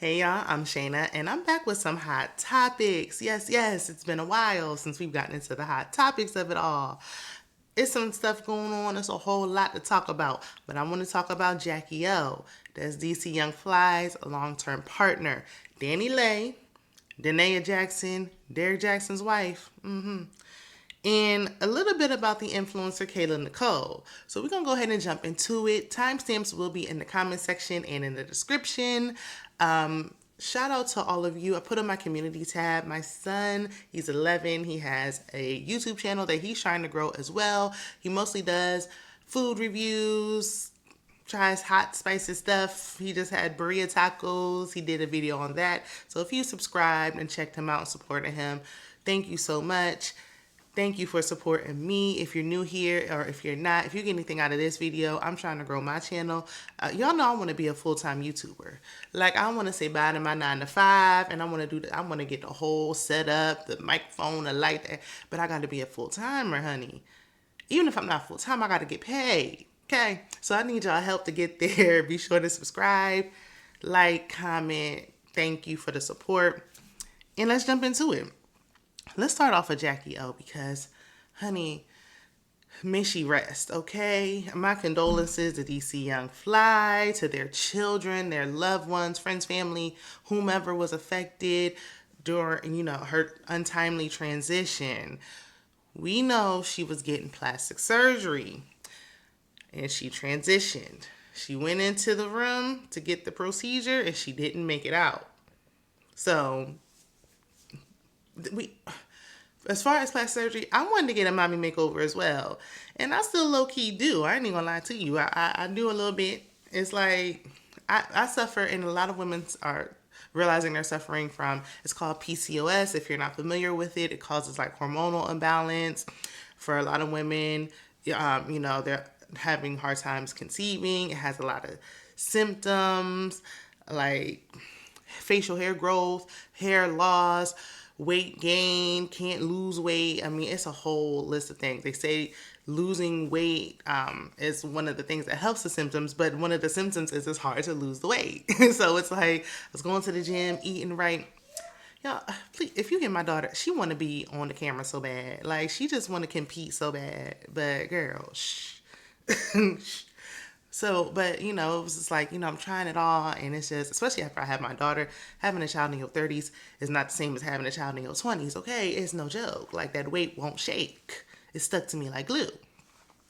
Hey y'all, I'm Shayna and I'm back with some hot topics. Yes, it's been a while since we've gotten into the hot topics of it all. It's some stuff going on, it's a whole lot to talk about, but I want to talk about Jacky O. That's DC Young Fly's long term partner, Dani Leigh, Danae Jackson, Derek Jackson's wife. And a little bit about the influencer Kayla Nicole. So we're gonna go ahead and jump into it. Timestamps will be in the comment section and in the description. Shout out to all of you. I put on my community tab. My son, he's 11. He has a YouTube channel that he's trying to grow as well. He mostly does food reviews, tries hot spicy stuff. He just had burrito tacos. He did a video on that. So if you subscribed and checked him out and supported him, thank you so much. Thank you for supporting me. If you're new here or if you're not, if you get anything out of this video, I'm trying to grow my channel. Y'all know I want to be a full-time YouTuber. Like I want to say bye to my 9 to 5 and I want to I want to get the whole setup, the microphone, the light, but I got to be a full-timer, honey. Even if I'm not full-time, I got to get paid. Okay? So I need y'all help to get there. Be sure to subscribe, like, comment. Thank you for the support. And let's jump into it. Let's start off with Jacky O because, honey, may she rest, okay? My condolences to DC Young Fly, to their children, their loved ones, friends, family, whomever was affected during, her untimely transition. We know she was getting plastic surgery and she transitioned. She went into the room to get the procedure and she didn't make it out. So, we as far as plastic surgery, I wanted to get a mommy makeover as well. And I still low key do. I ain't even gonna lie to you. I do a little bit. It's like I suffer, and a lot of women are realizing they're suffering from, it's called PCOS. If you're not familiar with it, it causes like hormonal imbalance for a lot of women. They're having hard times conceiving. It has a lot of symptoms like facial hair growth, hair loss, weight gain, can't lose weight. I mean, it's a whole list of things. They say losing weight is one of the things that helps the symptoms, but one of the symptoms is it's hard to lose the weight. So it's like, I was going to the gym, eating right. Y'all, please, if you get my daughter, she want to be on the camera so bad. Like, she just want to compete so bad. But, girl, shh. So, but it was just like, I'm trying it all, and it's just, especially after I have my daughter, having a child in your 30s is not the same as having a child in your 20s, okay? It's no joke. Like, that weight won't shake. It's stuck to me like glue.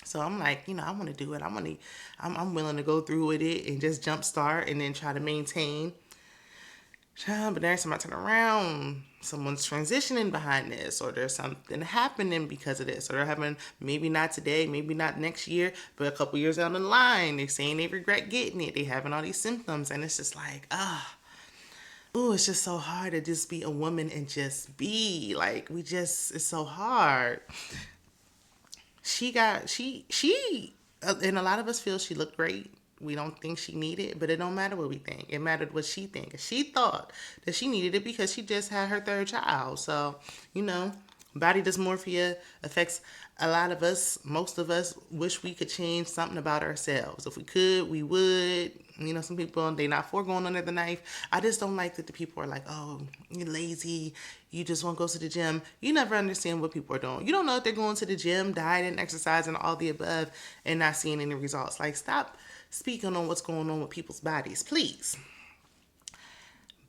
So I'm like, I want to do it. I'm willing to go through with it and just jumpstart and then try to maintain. But every time I turn around, someone's transitioning behind this, or there's something happening because of this, or they're having, maybe not today, maybe not next year, but a couple years down the line, they're saying they regret getting it. They having all these symptoms, and it's just like, it's just so hard to just be a woman and just be like, it's so hard. And a lot of us feel she looked great. We don't think she needed it, but it don't matter what we think. It mattered what she think. She thought that she needed it because she just had her third child. So, body dysmorphia affects a lot of us. Most of us wish we could change something about ourselves. If we could, we would. Some people, they not for going under the knife. I just don't like that the people are like, oh, you're lazy. You just won't go to the gym. You never understand what people are doing. You don't know if they're going to the gym, dieting, exercising, all the above, and not seeing any results. Like, stop speaking on what's going on with people's bodies, please.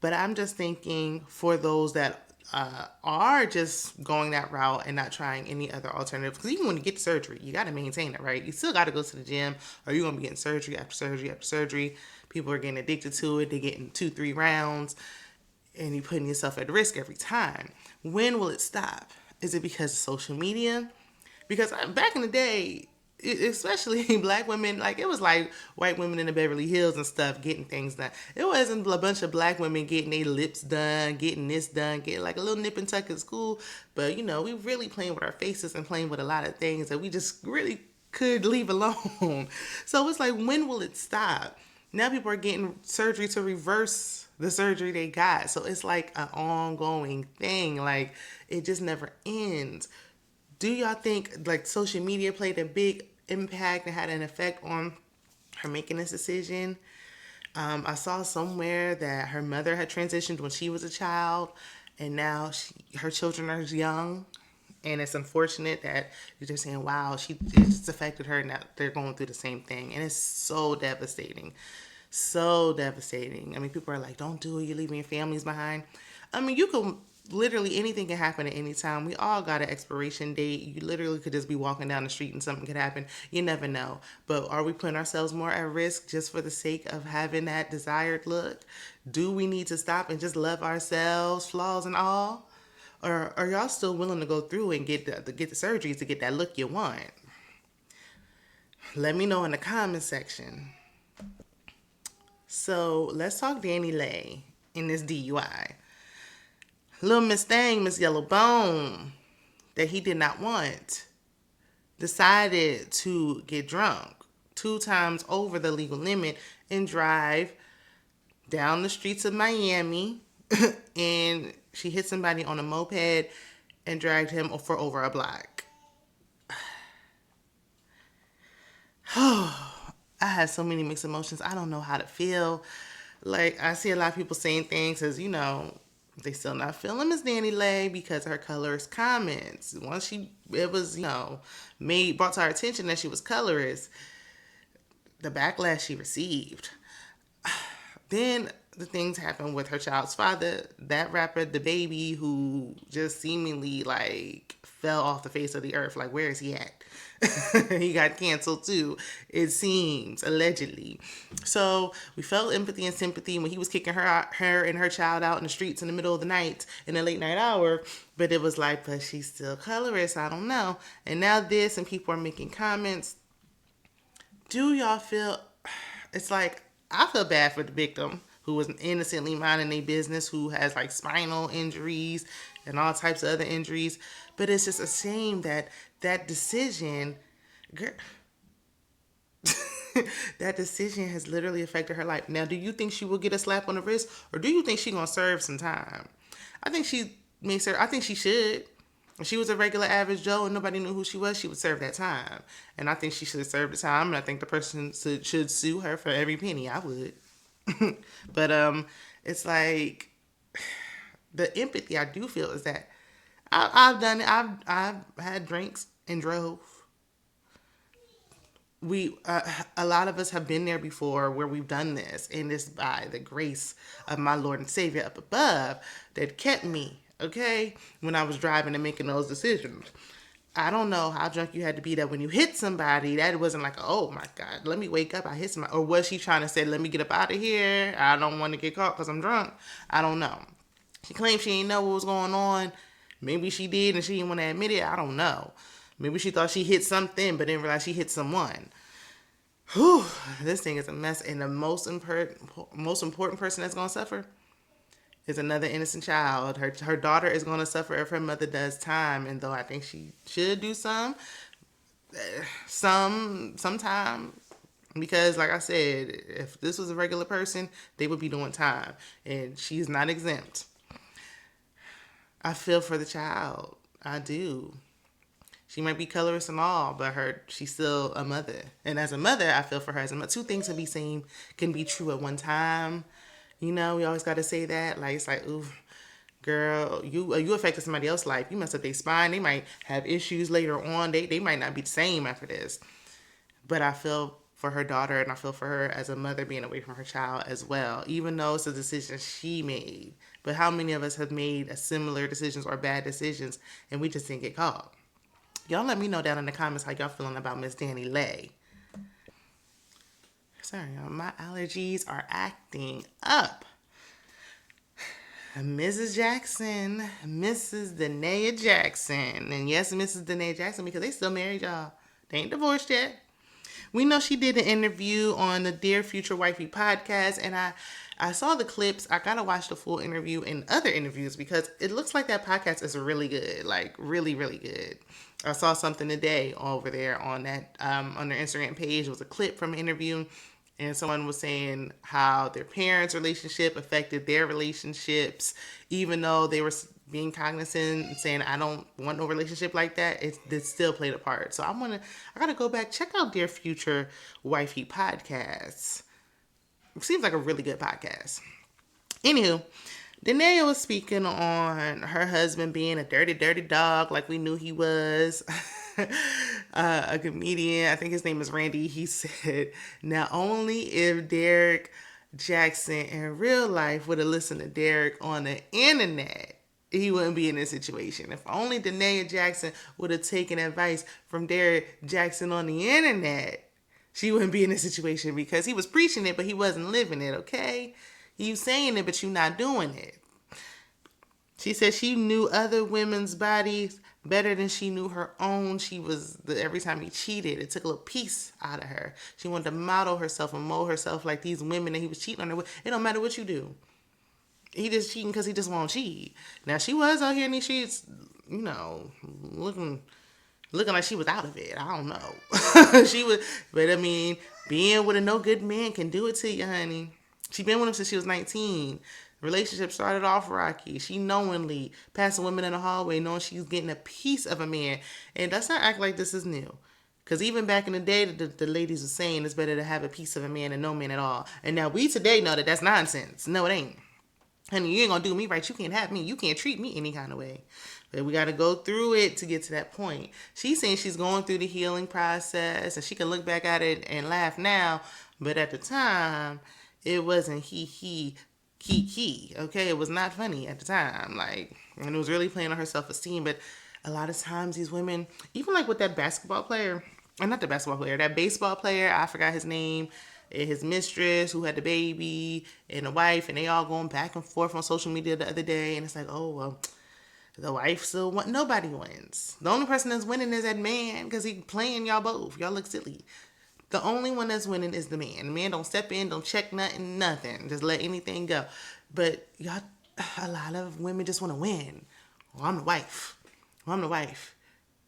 But I'm just thinking for those that are just going that route and not trying any other alternatives. Because even when you get surgery, you got to maintain it, right? You still got to go to the gym, or you're going to be getting surgery after surgery after surgery. People are getting addicted to it. They're getting 2-3 rounds, and you're putting yourself at risk every time. When will it stop? Is it because of social media? Because back in the day, especially black women, like it was like white women in the Beverly Hills and stuff getting things done. It wasn't a bunch of black women getting their lips done, getting this done, getting like a little nip and tuck in school. But we really playing with our faces and playing with a lot of things that we just really could leave alone. So it's like, when will it stop? Now people are getting surgery to reverse the surgery they got. So it's like an ongoing thing. Like, it just never ends. Do y'all think like social media played a big impact and had an effect on her making this decision? I saw somewhere that her mother had transitioned when she was a child, and now her children are young. And it's unfortunate that you're just saying, wow, it's affected her, and that they're going through the same thing. And it's so devastating. So devastating. I mean, people are like, don't do it, you're leaving your families behind. I mean, you can literally anything can happen at any time. We all got an expiration date. You literally could just be walking down the street and something could happen. You never know. But are we putting ourselves more at risk just for the sake of having that desired look? Do we need to stop and just love ourselves, flaws and all? Or are y'all still willing to go through and get the surgeries to get that look you want? Let me know in the comment section. So let's talk Dani Leigh in this DUI. Little Miss Thing, Miss Yellow Bone, that he did not want, decided to get drunk 2 times over the legal limit and drive down the streets of Miami. And she hit somebody on a moped and dragged him for over a block. I had so many mixed emotions. I don't know how to feel. Like, I see a lot of people saying things as, they still not feeling Miss Dani Leigh because of her colorist comments. Once it was, brought to our attention that she was colorist, the backlash she received. Then the things happened with her child's father, that rapper, the baby, who just seemingly like fell off the face of the earth. Like, where is he at? He got canceled too, it seems, allegedly. So we felt empathy and sympathy when he was kicking her and her child out in the streets in the middle of the night in the late night hour. But it was like, but she's still colorist. I don't know. And now this, and people are making comments. Do y'all feel? It's like, I feel bad for the victim who was innocently minding their business, who has like spinal injuries and all types of other injuries. But it's just a shame that decision, girl, that decision has literally affected her life. Now, do you think she will get a slap on the wrist, or do you think she's gonna serve some time? I think I think she should. If she was a regular average Joe and nobody knew who she was, she would serve that time. And I think she should serve the time, and I think the person should sue her for every penny. I would. But it's like, the empathy I do feel is that I've done it. I've had drinks and drove. A lot of us have been there before where we've done this, and it's by the grace of my Lord and Savior up above that kept me, okay, when I was driving and making those decisions. I don't know how drunk you had to be that when you hit somebody, that it wasn't like, oh my God, let me wake up, I hit somebody. Or was she trying to say, let me get up out of here, I don't want to get caught because I'm drunk? I don't know. She claimed she didn't know what was going on. Maybe she did and she didn't want to admit it. I don't know. Maybe she thought she hit something but didn't realize she hit someone. Whew, this thing is a mess. And the most important person that's going to suffer is another innocent child. Her daughter is going to suffer if her mother does time. And though I think she should do sometime, because like I said, if this was a regular person, they would be doing time. And she's not exempt. I feel for the child. I do. She might be colorist and all, but she's still a mother. And as a mother, I feel for her as a mother. Two things can be true at one time. We always got to say that. Like, it's like, ooh, girl, you affected somebody else's life. You messed up their spine. They might have issues later on. They might not be the same after this. But I feel for her daughter, and I feel for her as a mother being away from her child as well, even though it's a decision she made. But how many of us have made similar decisions or bad decisions and we just didn't get caught? Y'all let me know down in the comments how y'all feeling about Miss Dani Leigh. Sorry, y'all, my allergies are acting up. Mrs. Jackson, Mrs. Danae Jackson, and yes, Mrs. Danae Jackson, because they still married, y'all. They ain't divorced yet. We know she did an interview on the Dear Future Wifey podcast, and I saw the clips. I gotta watch the full interview and other interviews because it looks like that podcast is really good, like really, really good. I saw something today over there on that on their Instagram page. It was a clip from an interview, and someone was saying how their parents' relationship affected their relationships, even though they were being cognizant and saying, I don't want no relationship like that. It still played a part. So I gotta go back, check out Dear Future Wifey podcasts. Seems like a really good podcast. Anywho, Danae was speaking on her husband being a dirty, dirty dog, like we knew he was. A comedian, I think his name is Randy, he said, now only if Derek Jackson in real life would have listened to Derek on the internet, he wouldn't be in this situation. If only Danae Jackson would have taken advice from Derek Jackson on the internet, she wouldn't be in this situation, because he was preaching it, but he wasn't living it, okay? You saying it, but you not doing it. She said she knew other women's bodies better than she knew her own. Every time he cheated, it took a little piece out of her. She wanted to model herself and mold herself like these women that he was cheating on her with. It don't matter what you do. He just cheating because he just won't cheat. Now, she was out here in these streets, looking like she was out of it. I don't know. She was, but I mean, being with a no good man can do it to you, honey. She been with him since she was 19. Relationship started off rocky. She knowingly passing women in the hallway knowing she's getting a piece of a man. And let's not act like this is new. Because even back in the day, the ladies were saying it's better to have a piece of a man than no man at all. And now we today know that that's nonsense. No, it ain't. Honey, you ain't going to do me right. You can't have me. You can't treat me any kind of way. But we got to go through it to get to that point. She's saying she's going through the healing process. And she can look back at it and laugh now. But at the time, it wasn't he. Okay, it was not funny at the time, and it was really playing on her self-esteem. But a lot of times these women, even like with that baseball player, that baseball player, I forgot his name, and his mistress who had the baby and the wife, and they all going back and forth on social media the other day, and it's like, oh well, the wife still won. Nobody wins. The only person that's winning is that man, because he playing y'all both. Y'all look silly. The only one that's winning is the man. The man don't step in, don't check nothing. Just let anything go. But y'all, a lot of women just want to win. Well, I'm the wife. The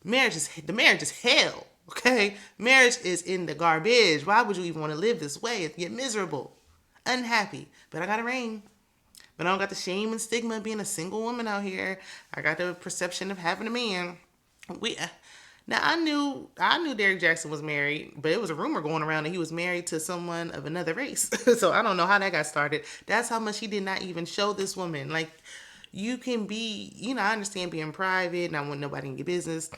marriage is hell. Okay? Marriage is in the garbage. Why would you even want to live this way? You're miserable. Unhappy. But I got a ring. But I don't got the shame and stigma of being a single woman out here. I got the perception of having a man. Now, I knew Derek Jackson was married, but it was a rumor going around that he was married to someone of another race. So I don't know how that got started. That's how much he did not even show this woman. Like, you can be, I understand being private and I want nobody in your business.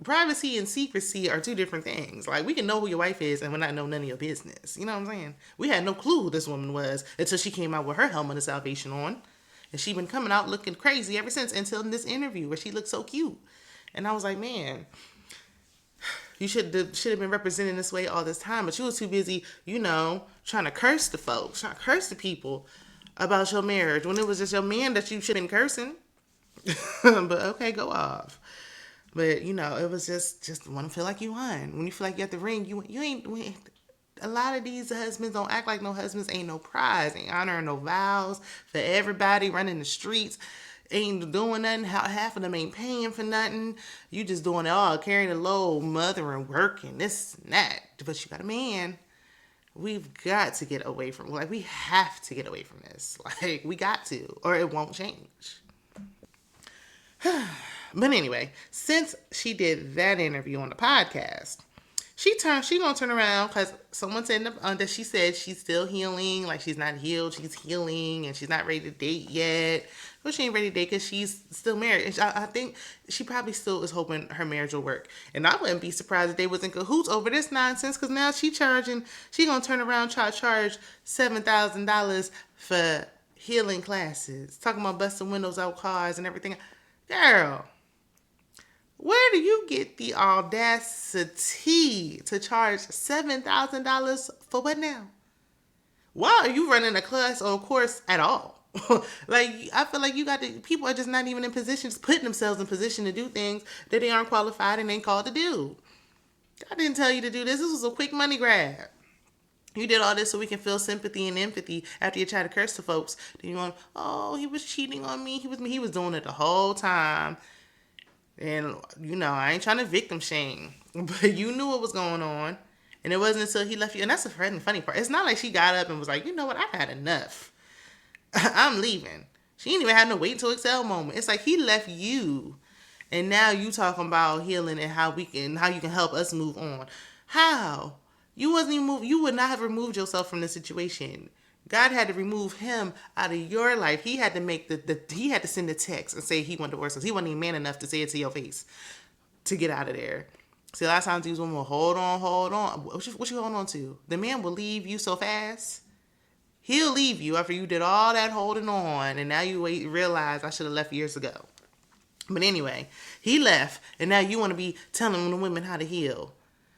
Privacy and secrecy are two different things. Like, we can know who your wife is and we're not know none of your business. You know what I'm saying? We had no clue who this woman was until she came out with her helmet of salvation on. And she been coming out looking crazy ever since, until in this interview where she looked so cute. And I was like, man, you should have been representing this way all this time. But you was too busy, trying to curse the folks, trying to curse the people about your marriage when it was just your man that you should have been cursing. But okay, go off. But, it was just want to feel like you won. When you feel like you have the ring, you ain't win. A lot of these husbands don't act like no husbands. Ain't no prize, ain't honoring no vows for everybody running the streets. Ain't doing nothing. Half of them ain't paying for nothing. You just doing it all, carrying the load, mothering, working, this and that. But you got a man. We've got to get away from, we have to get away from this. We got to, or it won't change. But anyway, since she did that interview on the podcast, she gonna turn around, because someone said that she said she's still healing, like she's not healed, she's healing, and she's not ready to date yet. But she ain't ready to date because she's still married. And I think she probably still is hoping her marriage will work. And I wouldn't be surprised if they was in cahoots over this nonsense, because now she gonna turn around, try to charge $7,000 for healing classes, talking about busting windows out cars and everything. Girl, where do you get the audacity to charge $7,000 for what now? Why are you running a class or a course at all? I feel like people are just not even in positions, putting themselves in position to do things that they aren't qualified and ain't called to do. God didn't tell you to do this. This was a quick money grab. You did all this so we can feel sympathy and empathy after you try to curse the folks. Then you want, oh, he was cheating on me. He was doing it the whole time. And, I ain't trying to victim shame. But you knew what was going on. And it wasn't until he left you. And that's the funny part. It's not like she got up and was like, you know what, I had enough. I'm leaving. She ain't even had no wait till exhale moment. It's like he left you. And now you talking about healing and how you can help us move on. How? You wasn't even you would not have removed yourself from the situation. God had to remove him out of your life. He had to make he had to send a text and say he wanted divorce because he wasn't even man enough to say it to your face to get out of there. See, a lot of times these women will hold on, hold on. What you holding on to? The man will leave you so fast. He'll leave you after you did all that holding on, and now you realize I should have left years ago. But anyway, he left, and now you want to be telling the women how to heal.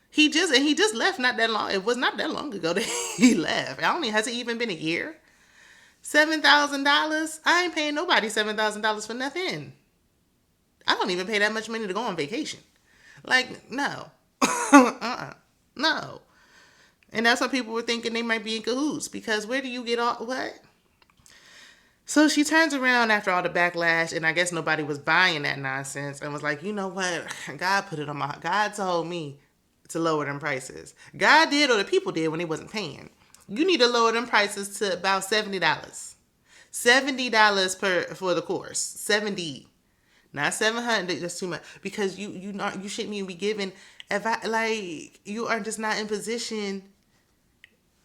He just left not that long. It was not that long ago that he left. I don't even, has it even been a year? $7,000? I ain't paying nobody $7,000 for nothing. I don't even pay that much money to go on vacation. Like, no. No. And that's why people were thinking they might be in cahoots. Because where do you get all, what? So she turns around after all the backlash, and I guess nobody was buying that nonsense, and was like, you know what? God put it on my, God told me to lower them prices. God did, or the people did when they wasn't paying. You need to lower them prices to about $70. $70 for the course. 70. Not 700. That's too much. Because you shouldn't even be giving advice. Like, you are just not in position.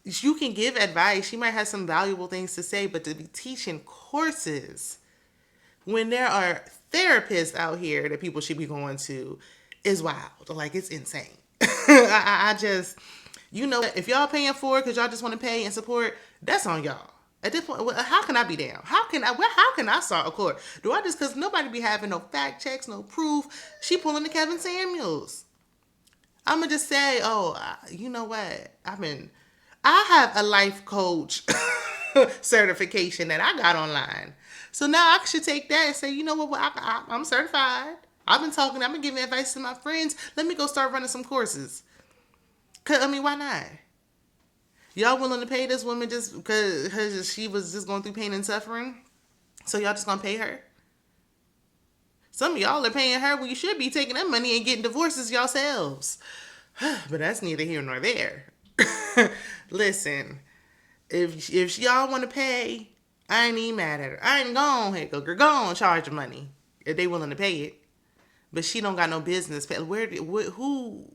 You can give advice. She might have some valuable things to say, but to be teaching courses when there are therapists out here that people should be going to is wild. Like, it's insane. I just, you know, if y'all paying for it because y'all just want to pay and support, that's on y'all. At this point, how can I be down? How can I start a court? Do I just, because nobody be having no fact checks, no proof? She pulling the Kevin Samuels. I'm going to just say, you know what? I have a life coach certification that I got online. So now I should take that and say, you know what? I'm certified. I've been giving advice to my friends. Let me go start running some courses. Why not? Y'all willing to pay this woman just because she was just going through pain and suffering? So y'all just going to pay her? Some of y'all are paying her when you should be taking that money and getting divorces yourselves. But that's neither here nor there. Listen, if y'all want to pay, I ain't even mad at her. I ain't go on, charge the money if they willing to pay it. But she don't got no business. Who?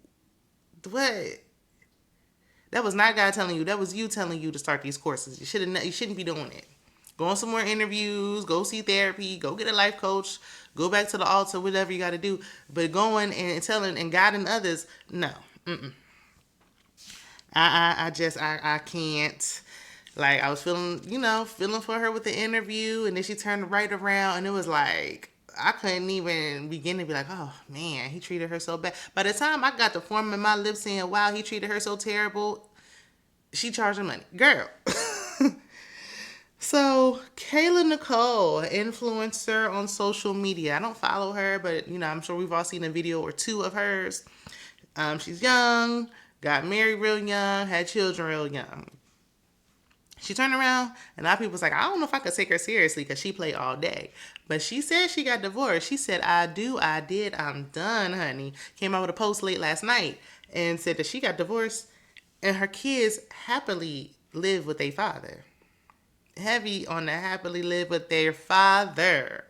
What? That was not God telling you. That was you telling you to start these courses. You shouldn't be doing it. Go on some more interviews. Go see therapy. Go get a life coach. Go back to the altar. Whatever you got to do. But going and telling and guiding others, no. I can't. Like, I was feeling for her with the interview, and then she turned right around, and it was like, I couldn't even begin to be like, oh man, he treated her so bad. By the time I got the form in my lips saying, wow, he treated her so terrible, she charged her money. Girl. So, Kayla Nicole, influencer on social media. I don't follow her, but I'm sure we've all seen a video or two of hers. She's young, got married real young, had children real young. She turned around, and a lot of people was like, I don't know if I could take her seriously because she played all day. But she said she got divorced. She said, I did, I'm done, honey. Came out with a post late last night and said that she got divorced and her kids happily live with their father. Heavy on the happily live with their father.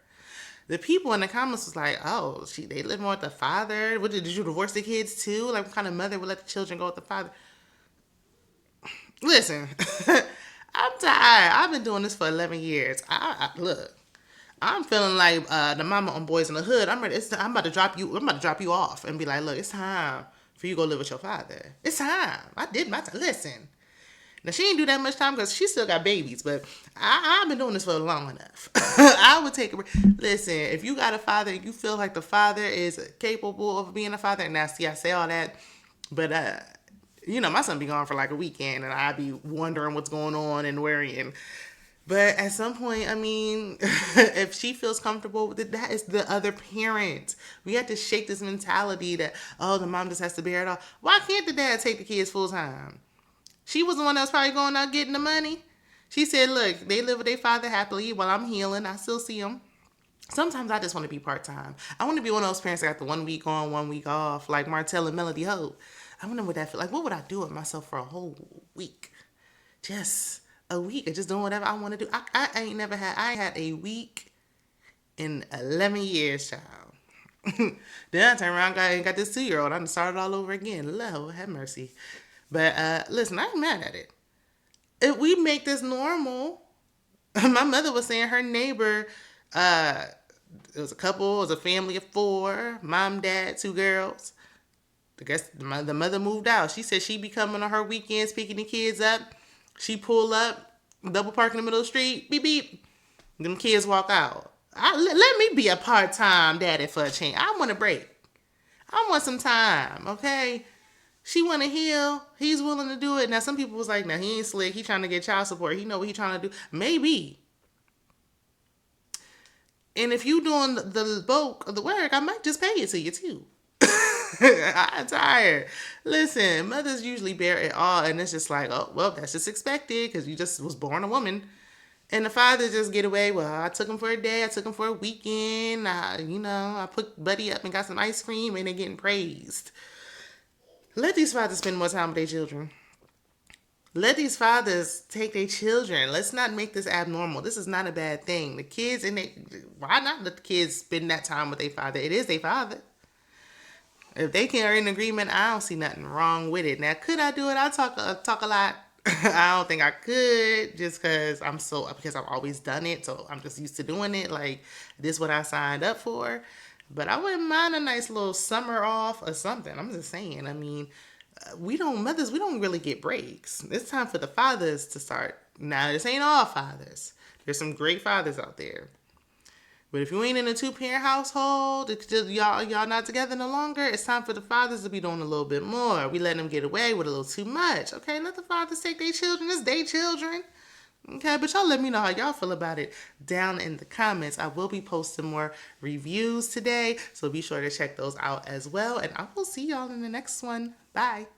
The people in the comments was like, oh, they live more with the father? Did you divorce the kids too? Like, what kind of mother would let the children go with the father? Listen, I'm tired. I've been doing this for 11 years. Look, I'm feeling like the mama on Boys in the Hood. I'm about to drop you off and be like, look, it's time for you to go live with your father. It's time. I did my time. Listen. Now, she ain't do that much time because she still got babies, but I've been doing this for long enough. I would take a... Listen, if you got a father and you feel like the father is capable of being a father, and now, see, I say all that, but, my son be gone for like a weekend, and I be wondering what's going on and worrying. But at some point, if she feels comfortable with it, that is the other parent. We have to shake this mentality that, the mom just has to bear it all. Why can't the dad take the kids full time? She was the one that was probably going out getting the money. She said, look, they live with their father happily while I'm healing. I still see them. Sometimes I just want to be part-time. I want to be one of those parents that got the 1 week on, 1 week off, like Martell and Melody Hope. I wonder what that feel like. What would I do with myself for a whole week? Just a week of just doing whatever I want to do. I ain't had a week in 11 years, child. Then I turned around and got this 2-year-old. I started all over again. Lord have mercy. But listen, I ain't mad at it. If we make this normal, my mother was saying her neighbor, uh, it was a couple, it was a family of four, mom, dad, two girls. I guess the mother moved out. She said she be coming on her weekends, picking the kids up. She pull up, double park in the middle of the street, beep beep. Them kids walk out. Let me be a part-time daddy for a change. I want a break. I want some time, okay? She want to heal. He's willing to do it. Now, some people was like, now, he ain't slick. He trying to get child support. He know what he trying to do. Maybe. And if you doing the bulk of the work, I might just pay it to you, too. I'm tired. Listen, mothers usually bear it all, and it's just like, oh, well, that's just expected because you just was born a woman. And the father just get away. Well, I took him for a day. I took him for a weekend. I put Buddy up and got some ice cream, and they're getting praised. Let these fathers spend more time with their children. Let these fathers take their children. Let's not make this abnormal. This is not a bad thing. The kids why not let the kids spend that time with their father? It is their father. If they can are in agreement, I don't see nothing wrong with it. Now, could I do it? I talk a lot. I don't think I could, just because I've always done it, so I'm just used to doing it. Like, this is what I signed up for. But I wouldn't mind a nice little summer off or something. I'm just saying. I mean, we don't really get breaks. It's time for the fathers to start. Now, this ain't all fathers. There's some great fathers out there. But if you ain't in a two-parent household, it's just y'all not together no longer, it's time for the fathers to be doing a little bit more. We letting them get away with a little too much. Okay, let the fathers take their children. It's their children. Okay, but y'all let me know how y'all feel about it down in the comments. I will be posting more reviews today, so be sure to check those out as well. And I will see y'all in the next one. Bye.